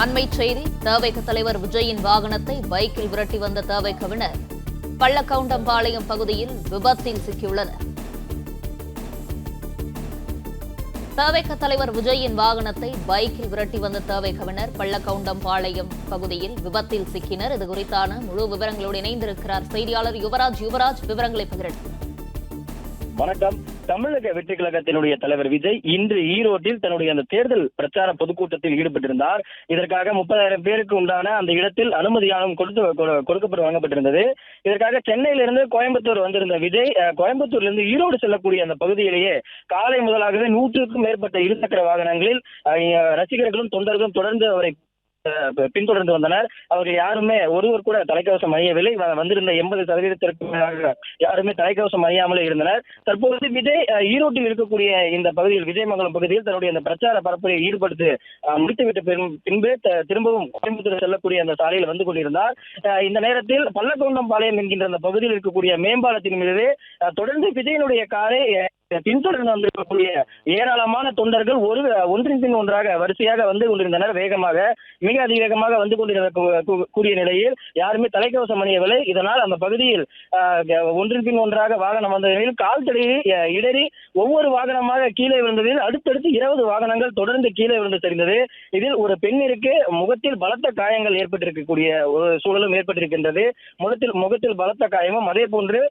அண்மைச் செய்தி. தவேக தலைவர் விஜயின் வாகனத்தை பைக்கில் விரட்டி வந்த தவேகவினர் பள்ளக்கவுண்டம்பாளையம் பகுதியில் விபத்தில் சிக்கியுள்ளனர். தவேக தலைவர் விஜயின் வாகனத்தை பைக்கில் விரட்டி வந்த தவேகவினர் பள்ளக்கவுண்டம்பாளையம் பகுதியில் விபத்தில் சிக்கினர். இது குறித்தான முழு விவரங்களோடு இணைந்திருக்கிறார் செய்தியாளர் யுவராஜ். விவரங்களை பகிரட்டும். வணக்கம். தமிழக வெற்றி கழகத்தினுடைய தலைவர் விஜய் இன்று ஈரோட்டில் தன்னுடைய அந்த தேர்தல் பிரச்சார பொதுக்கூட்டத்தில் ஈடுபட்டிருந்தார். இதற்காக 30,000 பேருக்கு உண்டான அந்த இடத்தில் அனுமதியானம் கொடுக்கப்பட்டு வழங்கப்பட்டிருந்தது. இதற்காக சென்னையிலிருந்து கோயம்புத்தூர் வந்திருந்த விஜய் கோயம்புத்தூரிலிருந்து ஈரோடு செல்லக்கூடிய அந்த பகுதியிலேயே காலை முதலாகவே 100க்கும் மேற்பட்ட இருசக்கர வாகனங்களில் ரசிகர்களும் தொண்டர்களும் தொடர்ந்து அவரை பின்தொடர்ந்து வந்தனர். அவர்கள் யாருமே ஒருவர் கூட தலைக்கவசம் அணியவில்லை. வந்திருந்த 80% யாருமே தலைக்கவசம் அணியாமலே இருந்தனர். தற்போது விஜய் ஈரோட்டில் இருக்கக்கூடிய இந்த பகுதியில் விஜயமங்கலம் பகுதியில் தன்னுடைய அந்த பிரச்சார பரப்புரை ஈடுபடுத்தி முடித்துவிட்ட பின்பு திரும்பவும் கோயம்புத்தூர் செல்லக்கூடிய அந்த சாலையில் வந்து கொண்டிருந்தார். இந்த நேரத்தில் பள்ளக்கவுண்டம்பாளையம் என்கின்ற அந்த பகுதியில் இருக்கக்கூடிய மேம்பாலத்தின் மீது தொடர்ந்து விஜயனுடைய காரை பின்தொடர்ந்து வந்திருக்கக்கூடிய ஏராளமான தொண்டர்கள் ஒன்றின் பின் ஒன்றாக வரிசையாக வந்து கொண்டிருந்தனர். மிக அதிவேகமாக வந்து கொண்டிருக்கக்கூடிய நிலையில் யாருமே தலைக்கவசம் அணியவில்லை. இதனால் அந்த பகுதியில் ஒன்றின் பின் ஒன்றாக வாகனம் வந்த நிலையில் கால் தடையை இடறி ஒவ்வொரு வாகனமாக கீழே விழுந்ததில் அடுத்தடுத்து 20 வாகனங்கள் தொடர்ந்து கீழே விழுந்து தெரிந்தது. இதில் ஒரு பெண்ணிற்கு முகத்தில் பலத்த காயங்கள் ஏற்பட்டிருக்கக்கூடிய ஒரு சூழலும் ஏற்பட்டிருக்கின்றது. முகத்தில் பலத்த காயமும் அதே போன்று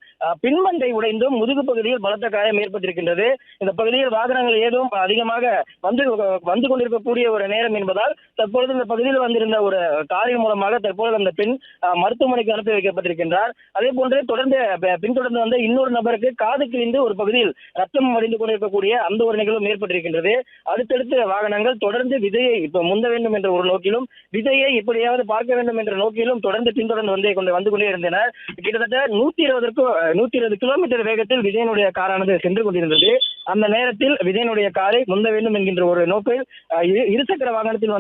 பின்மண்டை உடைந்தும் முதுகு பகுதியில் பலத்த காயம் ஏற்பட்டிருக்கின்றது. இந்த பகுதியில் வாகனங்கள் ஏதும் அதிகமாக வந்து கொண்டிருக்கக்கூடிய ஒரு நேரம் என்பதால் தற்பொழுது இந்த பகுதியில் வந்திருந்த ஒரு காரின் மூலமாக தற்போது அந்த பெண் மருத்துவமனைக்கு அனுப்பி வைக்கப்பட்டிருக்கின்றார். அதே போன்று தொடர்ந்து பின்தொடர்ந்து வந்த இன்னொரு நபருக்கு காது கிழிந்து ஒரு பகுதியில் ரத்தம் வடிந்து கொண்டிருக்கக்கூடிய அந்த ஒரு நிகழ்வும் ஏற்பட்டிருக்கின்றது. அடுத்தடுத்த வாகனங்கள் தொடர்ந்து விஜயை இப்ப முந்த வேண்டும் என்ற ஒரு நோக்கிலும் விஜயை எப்படியாவது பார்க்க வேண்டும் என்ற நோக்கிலும் தொடர்ந்து பின்தொடர்ந்து வந்து கொண்டே இருந்தனர். கிட்டத்தட்ட 120 கிலோமீட்டர் வேகத்தில் விஜயனுடைய காரானது சென்று கொண்டிருந்தது. அந்த நேரத்தில் விஜயனுடைய காரை முந்த வேண்டும் என்கின்ற ஒரு நோக்கில் இருசக்கர வாகனத்தில்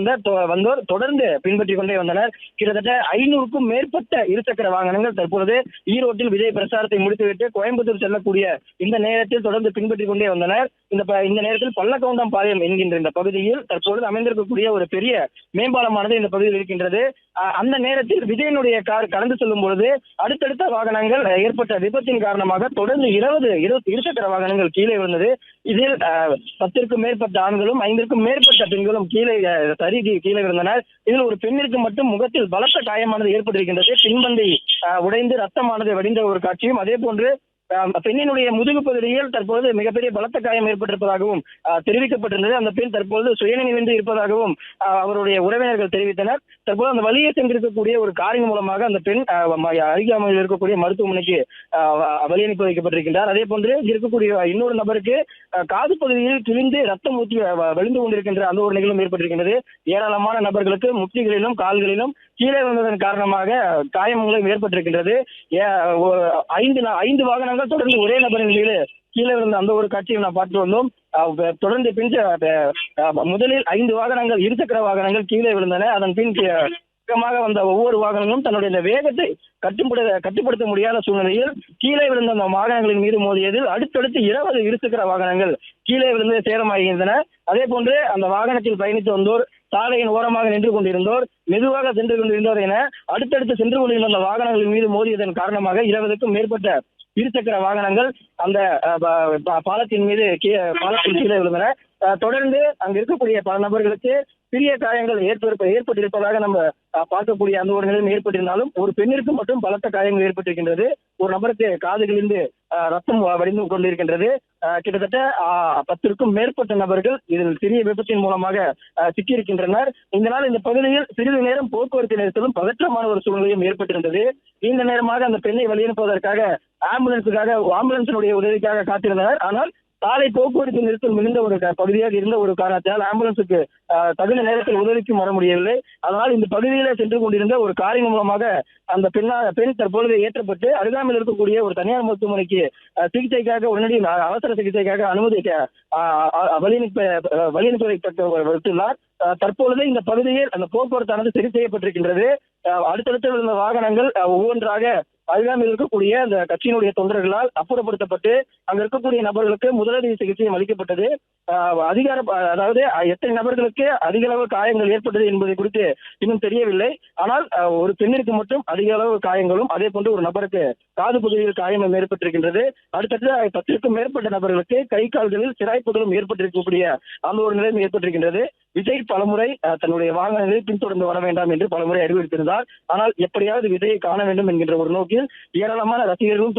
வந்தோர் தொடர்ந்து பின்பற்றிக் கொண்டே வந்தனர். கிட்டத்தட்ட 500க்கும் மேற்பட்ட இருசக்கர வாகனங்கள் தற்பொழுது ஈரோட்டில் விஜய் பிரச்சாரத்தை முடித்துவிட்டு கோயம்புத்தூர் செல்லக்கூடிய இந்த நேரத்தில் தொடர்ந்து பின்பற்றிக் கொண்டே வந்தனர். இந்த நேரத்தில் பள்ளக்கவுண்டம்பாளையம் என்கின்ற இந்த பகுதியில் தற்பொழுது அமைந்திருக்கக்கூடிய ஒரு பெரிய மேம்பாலமானது இந்த பகுதியில் இருக்கின்றது. அந்த நேரத்தில் விஜயனுடைய கார் கடந்து செல்லும் பொழுது அடுத்தடுத்த வாகனங்கள் ஏற்பட்ட விபத்தின் காரணமாக தொடர்ந்து 20 இருசக்கர வாகனங்கள் கீழே விழுந்தது. இதில் 10க்கும் மேற்பட்ட ஆண்களும் 5க்கும் மேற்பட்ட பெண்களும் கீழே விழுந்தனர். இதில் ஒரு பெண்ணிற்கு மட்டும் முகத்தில் பலத்த காயமானது ஏற்பட்டிருக்கின்றது. பின்மண்டை உடைந்து ரத்தமானது வடிந்த ஒரு காட்சியும் அதே போன்று பெண்ணினுடைய முதுகு பகுதியில் தற்போது மிகப்பெரிய பலத்த காயம் ஏற்பட்டிருப்பதாகவும் தெரிவிக்கப்பட்டிருந்தது. அந்த பெண் தற்போது சுயநினைவின்றி இருப்பதாகவும் அவருடைய உறவினர்கள் தெரிவித்தனர். தற்போது அந்த வழியே சென்றிருக்கக்கூடிய ஒரு காரின் மூலமாக அந்த பெண் அருகாமையில் இருக்கக்கூடிய மருத்துவமனைக்கு வழி அனுப்பி வைக்கப்பட்டிருக்கின்றார். அதே போன்று இருக்கக்கூடிய இன்னொரு நபருக்கு காது பகுதியில் கிழிந்து ரத்தம் ஊற்றி வழிந்து கொண்டிருக்கின்ற அந்த ஒரு நிகழ்வும் ஏற்பட்டிருக்கின்றது. ஏராளமான நபர்களுக்கு முட்டிகளிலும் கால்களிலும் கீழே வந்ததன் காரணமாக காயங்களும் ஏற்பட்டிருக்கின்றது. 5 வாகனங்கள் தொடர்ந்து ஒரே நபரின் மீது கீழே விழுந்த அந்த ஒரு காட்சியை நாம் பார்த்து வந்தோம். தொடர்ந்து முதலில் 5 வாகனங்கள் இருசக்கர வாகனங்கள் கீழே விழுந்தன. அதன் பின் வேகமாக வந்த ஒவ்வொரு வாகனங்களும் தன்னுடைய வேகத்தை கட்டுப்படுத்த முடியாத சூழ்நிலையில் கீழே விழுந்த அந்த வாகனங்களின் மீது மோதியதில் அடுத்தடுத்து 20 இருசக்கர வாகனங்கள் கீழே விழுந்து சேதமாகின்றன. அதே போன்று அந்த வாகனத்தில் பயணித்து வந்தோர், சாலையின் ஓரமாக நின்று கொண்டிருந்தோர், மெதுவாக சென்று கொண்டிருந்தோர் என அடுத்தடுத்து சென்று கொண்டிருந்த அந்த வாகனங்களின் மீது மோதியதன் காரணமாக 20க்கும் மேற்பட்ட இருசக்கர வாகனங்கள் அந்த பாலத்தின் கீழே விழுந்தன. தொடர்ந்து அங்கு இருக்கக்கூடிய பல நபர்களுக்கு சிறிய காயங்கள் ஏற்பட்டிருப்பதாக நம்ம பார்க்கக்கூடிய அந்த ஒரு நிலைமை ஏற்பட்டிருந்தாலும் ஒரு பெண்ணிற்கு மட்டும் பலத்த காயங்கள் ஏற்பட்டிருக்கின்றது. ஒரு நபருக்கு காதுகளிலிருந்து ரத்தம் வடிந்து கொண்டிருக்கின்றது. கிட்டத்தட்ட 10க்கும் மேற்பட்ட நபர்கள் இதில் சிறிய விபத்தின் மூலமாக சிக்கியிருக்கின்றனர். இதனால் இந்த பகுதியில் சிறிது நேரம் போக்குவரத்து நெரிசலும் பதற்றமான ஒரு சூழ்நிலையும் ஏற்பட்டிருந்தது. இந்த நேரமாக அந்த பெண்ணை வழியனுப்புவதற்காக ஆம்புலன்ஸினுடைய உதவிக்காக காத்திருந்தனர். ஆனால் சாலை போக்குவரத்து நெரிசல் மிகுந்த ஒரு பகுதியாக இருந்த ஒரு காரணத்தால் ஆம்புலன்ஸுக்கு தகுந்த நேரத்தில் உதவிக்கும் வர முடியவில்லை. அதனால் இந்த பகுதியில சென்று கொண்டிருந்த ஒரு காரின் மூலமாக அந்த பெண் தற்பொழுது ஏற்றப்பட்டு அருகாமையில் இருக்கக்கூடிய ஒரு தனியார் மருத்துவமனைக்கு சிகிச்சைக்காக உடனடி அவசர சிகிச்சைக்காக வழி அனுப்பி வைத்துள்ளார். தற்பொழுது இந்த பகுதியில் அந்த போக்குவரத்தானது சரி செய்யப்பட்டிருக்கின்றது. அடுத்தடுத்து இந்த வாகனங்கள் ஒவ்வொன்றாக அருகாமையில் இருக்கக்கூடிய அந்த கட்சியினுடைய தொண்டர்களால் அப்புறப்படுத்தப்பட்டு அங்க இருக்கக்கூடிய நபர்களுக்கு முதலுதவி சிகிச்சையும் அளிக்கப்பட்டது. அதாவது எத்தனை நபர்களுக்கு அதிக அளவு காயங்கள் ஏற்பட்டது என்பதை குறித்து இன்னும் தெரியவில்லை. ஆனால் ஒரு பெண்ணிற்கு மட்டும் அதிக அளவு காயங்களும், அதே போன்று ஒரு நபருக்கு காது பகுதியில் காயமும் ஏற்பட்டிருக்கின்றது. அடுத்தது 10க்கும் மேற்பட்ட நபர்களுக்கு கை கால்களில் சிராய்ப்புகளும் ஏற்பட்டிருக்கக்கூடிய அந்த ஒரு நிலைமை ஏற்பட்டிருக்கின்றது. விஜய் பலமுறை தன்னுடைய வாகனங்களை பின்தொடர்ந்து வர வேண்டாம் என்று பலமுறை அறிவுறுத்தியிருந்தார். ஆனால் எப்படியாவது விஜயை காண வேண்டும் என்கின்ற ஒரு நோக்கில் ஏராளமான ரசிகர்களும்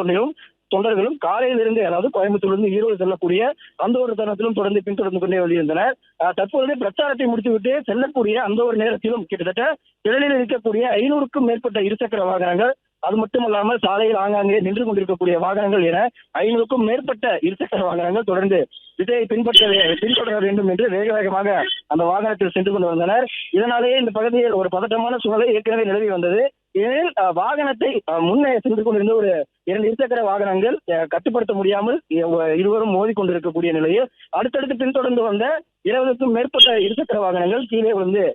தொண்டர்களும் காலையிலிருந்து, அதாவது கோயம்புத்தூரிலிருந்து ஈரோடு செல்லக்கூடிய அந்த ஒரு தருணத்திலும் பின்தொடர்ந்து கொண்டே வருகின்றனர். தற்போது பிரச்சாரத்தை முடித்துவிட்டு செல்லக்கூடிய அந்த ஒரு நேரத்திலும் கிட்டத்தட்ட திடலில் இருக்கக்கூடிய 500க்கும் மேற்பட்ட இருசக்கர வாகனங்கள், அது மட்டுமல்லாமல் சாலையில் ஆங்காங்கே நின்று கொண்டிருக்கக்கூடிய வாகனங்கள் என 500க்கும் மேற்பட்ட இருசக்கர வாகனங்கள் தொடர்ந்து விஜயை பின்தொடர வேண்டும் என்று வேக வேகமாக அந்த வாகனத்தில் சென்று கொண்டு வந்தனர். இதனாலேயே இந்த பகுதியில் ஒரு பதட்டமான சூழலை ஏற்கனவே நிலவி வந்தது. ஏனெனில் வாகனத்தை முன்னே சென்று கொண்டிருந்த ஒரு 2 இருசக்கர வாகனங்கள் கட்டுப்படுத்த முடியாமல் இருவரும் மோதிக்கொண்டிருக்கக்கூடிய நிலையில் அடுத்தடுத்து பின்தொடர்ந்து வந்த 20க்கும் மேற்பட்ட இருசக்கர வாகனங்கள் கீழே விழுந்து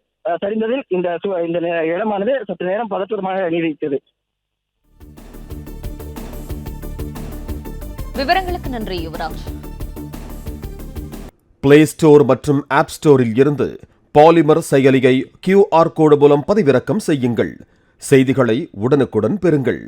சரிந்ததில் இந்த இடமானது சற்று நேரம் பதற்றமாக நீடித்தது. விவரங்களுக்கு நன்றி யுவராஜ். பிளே ஸ்டோர் மற்றும் ஆப் ஸ்டோரில் இருந்து பாலிமர் செயலியை QR கோடு மூலம் பதிவிறக்கம் செய்யுங்கள். செய்திகளை உடனுக்குடன் பெறுங்கள்.